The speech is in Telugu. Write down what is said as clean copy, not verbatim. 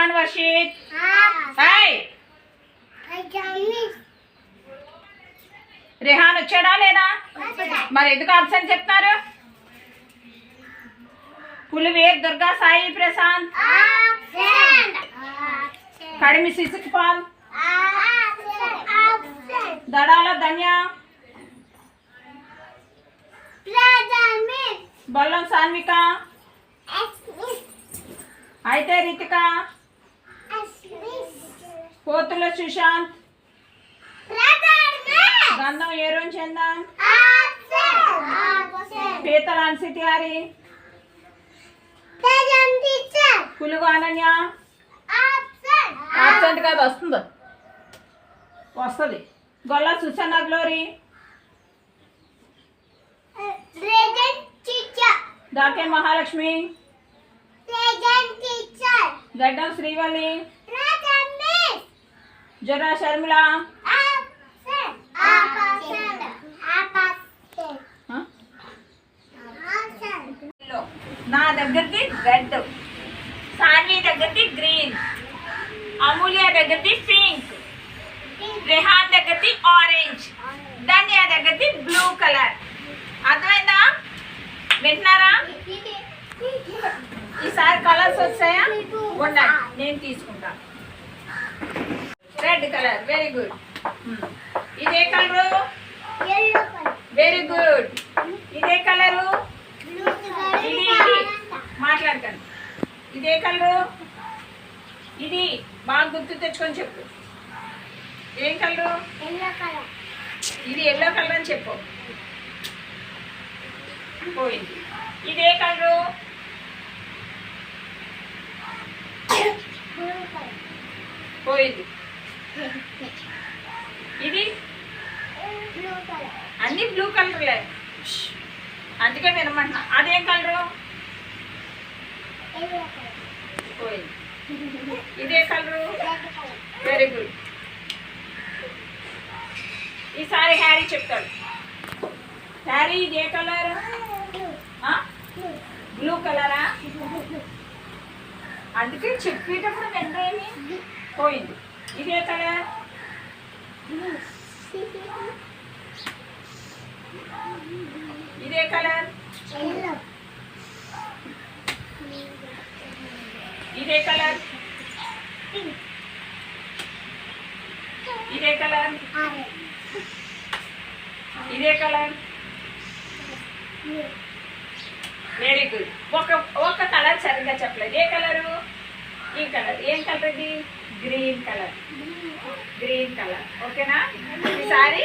రెహాన్ వర్షిత్ హాయ్. రెహాన్ వచ్చాడా లేదా? మరి ఎందుకు అబ్సెంట్ చెప్తున్నారు? పులివేర్ దుర్గా సాయి ప్రశాంత్ కడిమి శిశుపాల్ దడాల ధన్య బొల్లం సాన్విక అయితే రితిక పోతుల సుశాంత్ గంధం ఏరోన్ చందన్ పీతల అన్సిటియారి పులుగు అనన్య ఆబ్సెంట్ కాదు వస్తుంది. గొల్ల సుసన్న గ్లోరీ దాకే మహాలక్ష్మి గడ్డం శ్రీవల్లి జరా శర్మిల నా దగ్గరది రెడ్, సాన్వి దగ్గరది గ్రీన్, అమూల్య దగ్గరది పింక్, రెహాన్ దగ్గరది ఆరెంజ్, ధన్య దగ్గరది బ్లూ కలర్. అర్థమైందా? వింటున్నారా? ఈసారి కలర్స్ వచ్చాయా? ఉండండి నేను తీసుకుంటా. Red colour very good. ఇదే కలరు వెరీ గుడ్. ఇదే కలరు ఇది మాట్లాడకండి. ఇదే కలరు ఇది బాగా గుర్తు తెచ్చుకొని చెప్పు. ఏం కలరు? ఇది ఎల్లో కలర్ అని చెప్పు. పోయింది. ఇదే కలరు పోయింది. ఇది అన్ని బ్లూ కలర్లే, అందుకే వినమంటున్నా. అదేం కలరు? పోయింది. ఇదే కలరు వెరీ గుడ్. ఈసారి హ్యారీ చెప్తాడు. హ్యారీ ఇదే కలర్ బ్లూ కలరా? అందుకే చెప్పేటప్పుడు వెంటనే పోయింది. ఇదే కలర్ ఇదే కలర్ ఇదే కలర్ ఇదే కలర్ ఇదే కలర్ వెరీ గుడ్. ఒక కలర్ సరిగ్గా చెప్పలేదు. ఏ కలరు? ఈ కలర్. ఏం కలర్ ఇది? Green colour. Green colour. ఓకేనా? ఈసారి